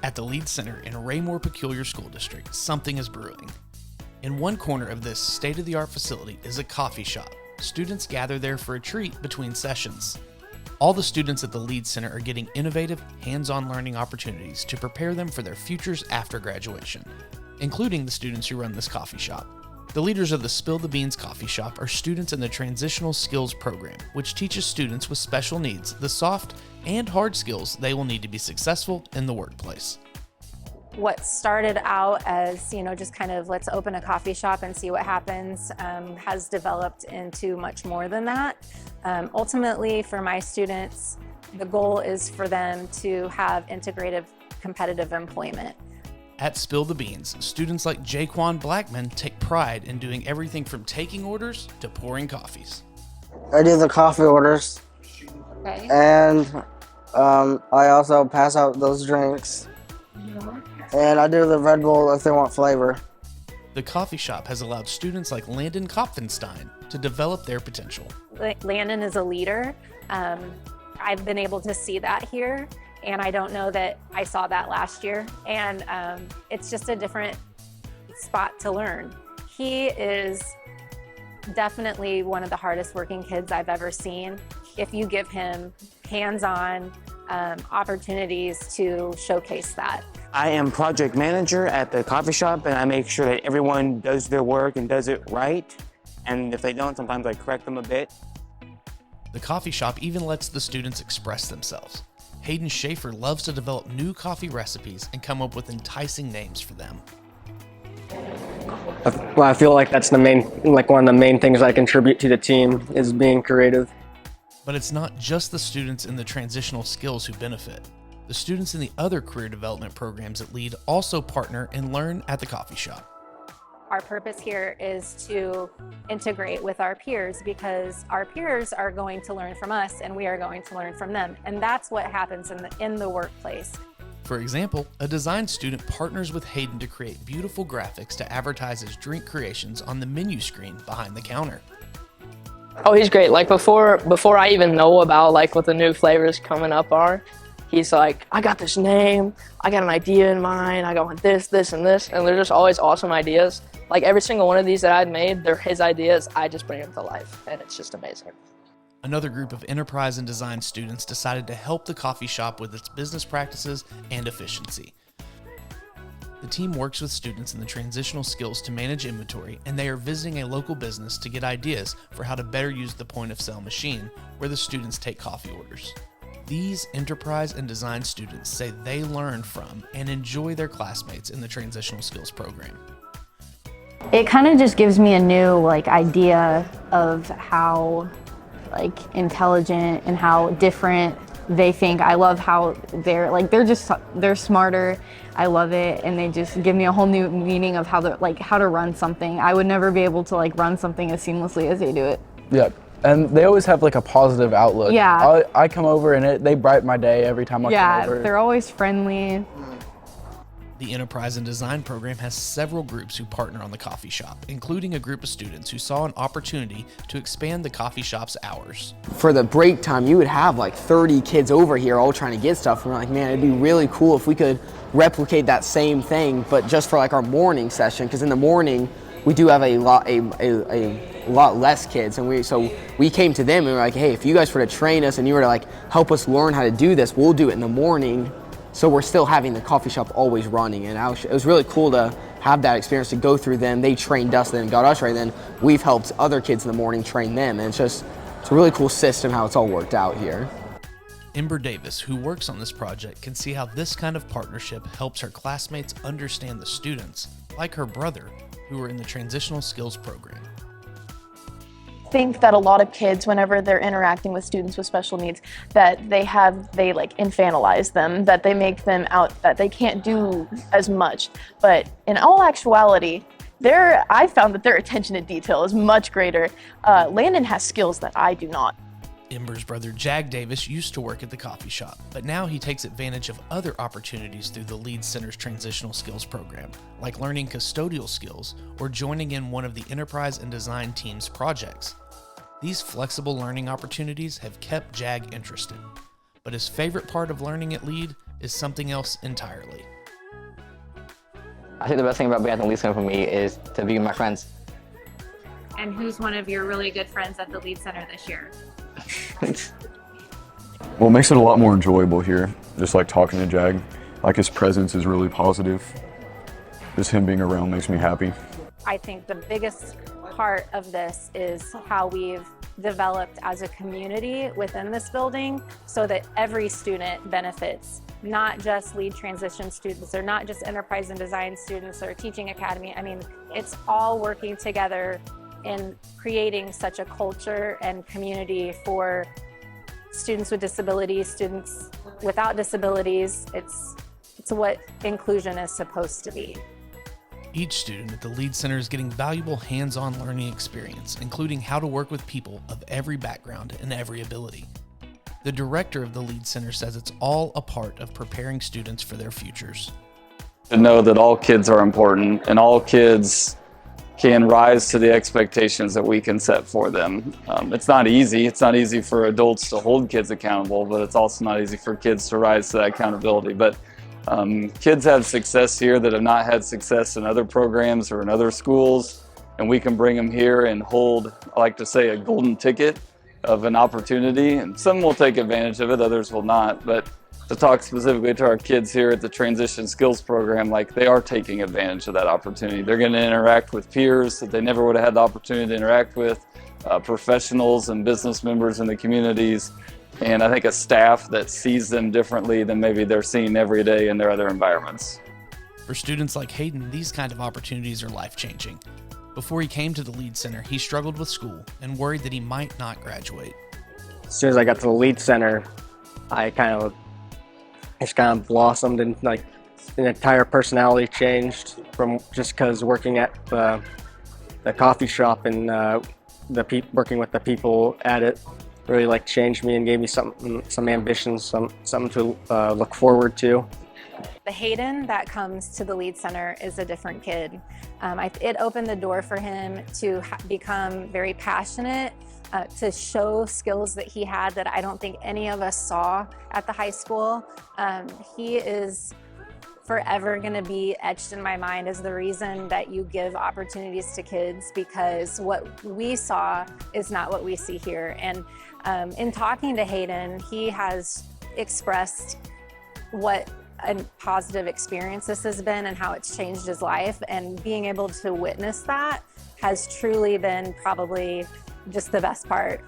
At the Lead Center in Raymore-Peculiar School District, something is brewing. In one corner of this state-of-the-art facility is a coffee shop. Students gather there for a treat between sessions. All the students at the Lead Center are getting innovative, hands-on learning opportunities to prepare them for their futures after graduation, including the students who run this coffee shop. The leaders of the Spill the Beans coffee shop are students in the Transitional Skills program, which teaches students with special needs the soft and hard skills they will need to be successful in the workplace. What started out as, just kind of let's open a coffee shop and see what happens, has developed into much more than that. Ultimately, for my students, the goal is for them to have integrative, competitive employment. At Spill the Beans, students like Jaquan Blackman take pride in doing everything from taking orders to pouring coffees. I do the coffee orders, Okay. and I also pass out those drinks, and I do the Red Bull if they want flavor. The coffee shop has allowed students like Landon Kopfenstein to develop their potential. Landon is a leader. I've been able to see that here, and I don't know that I saw that last year. And it's just a different spot to learn. He is definitely one of the hardest working kids I've ever seen. If you give him hands-on opportunities to showcase that. I am project manager at the coffee shop, and I make sure that everyone does their work and does it right. And if they don't, sometimes I correct them a bit. The coffee shop even lets the students express themselves. Hayden Schaefer loves to develop new coffee recipes and come up with enticing names for them. Well, I feel like that's one of the main things I contribute to the team is being creative. But it's not just the students in the transitional skills who benefit. The students in the other career development programs at LEAD also partner and learn at the coffee shop. Our purpose here is to integrate with our peers because our peers are going to learn from us and we are going to learn from them. And that's what happens in the workplace. For example, a design student partners with Hayden to create beautiful graphics to advertise his drink creations on the menu screen behind the counter. Oh, he's great. Before I even know about what the new flavors coming up are, he's like, I got this name, I got an idea in mind, I got this, this, and this, and they're just always awesome ideas. Every single one of these that I've made, they're his ideas, I just bring them to life, and it's just amazing. Another group of enterprise and design students decided to help the coffee shop with its business practices and efficiency. The team works with students in the transitional skills to manage inventory, and they are visiting a local business to get ideas for how to better use the point-of-sale machine where the students take coffee orders. These enterprise and design students say they learn from and enjoy their classmates in the transitional skills program. It kind of just gives me a new idea of how intelligent and how different they think. I love how they're smarter. I love it, and they just give me a whole new meaning of how to run something. I would never be able to run something as seamlessly as they do it. Yeah. And they always have a positive outlook. Yeah. I come over and they brighten my day every time I come over. Yeah, they're always friendly. The Enterprise and Design program has several groups who partner on the coffee shop, including a group of students who saw an opportunity to expand the coffee shop's hours. For the break time, you would have 30 kids over here all trying to get stuff. And we're like, man, it'd be really cool if we could replicate that same thing, but just for our morning session, because in the morning, we do have a lot less kids, and so we came to them and we were like, hey, if you guys were to train us and you were to help us learn how to do this, we'll do it in the morning. So we're still having the coffee shop always running, and it was really cool to have that experience to go through them. They trained us, then got us right. Then we've helped other kids in the morning train them, and it's a really cool system how it's all worked out here. Ember Davis, who works on this project, can see how this kind of partnership helps her classmates understand the students, like her brother, who are in the transitional skills program. I think that a lot of kids, whenever they're interacting with students with special needs, that they infantilize them, that they make them out that they can't do as much. But in all actuality, I found that their attention to detail is much greater. Landon has skills that I do not. Ember's brother Jag Davis used to work at the coffee shop, but now he takes advantage of other opportunities through the Lead Center's transitional skills program, like learning custodial skills or joining in one of the enterprise and design team's projects. These flexible learning opportunities have kept Jag interested, but his favorite part of learning at Lead is something else entirely. I think the best thing about being at the Lead Center for me is to be with my friends. And who's one of your really good friends at the Lead Center this year? Well, it makes it a lot more enjoyable here, just like talking to Jag. Like his presence is really positive. Just him being around makes me happy. I think the biggest part of this is how we've developed as a community within this building so that every student benefits, not just lead transition students or not just enterprise and design students or teaching academy. I mean, it's all working together in creating such a culture and community for students with disabilities, students without disabilities. It's what inclusion is supposed to be. Each student at the Lead Center is getting valuable hands-on learning experience, including how to work with people of every background and every ability. The director of the Lead Center says it's all a part of preparing students for their futures. To know that all kids are important and all kids can rise to the expectations that we can set for them. It's not easy. It's not easy for adults to hold kids accountable, but it's also not easy for kids to rise to that accountability. But kids have success here that have not had success in other programs or in other schools, and we can bring them here and hold, I like to say, a golden ticket of an opportunity, and some will take advantage of it, others will not. But to talk specifically to our kids here at the Transition Skills Program, like they are taking advantage of that opportunity. They're going to interact with peers that they never would have had the opportunity to interact with, professionals and business members in the communities, and I think a staff that sees them differently than maybe they're seeing every day in their other environments. For students like Hayden, these kind of opportunities are life-changing. Before he came to the Lead Center, he struggled with school and worried that he might not graduate. As soon as I got to the Lead Center, I just kind of blossomed, and like an entire personality changed from just because working at the coffee shop and working with the people at it really like changed me and gave me some ambitions, something to look forward to. The Hayden that comes to the Lead Center is a different kid. It opened the door for him to become very passionate, to show skills that he had that I don't think any of us saw at the high school. He is forever going to be etched in my mind as the reason that you give opportunities to kids, because what we saw is not what we see here. And in talking to Hayden, he has expressed what a positive experience this has been and how it's changed his life, and being able to witness that has truly been probably just the best part.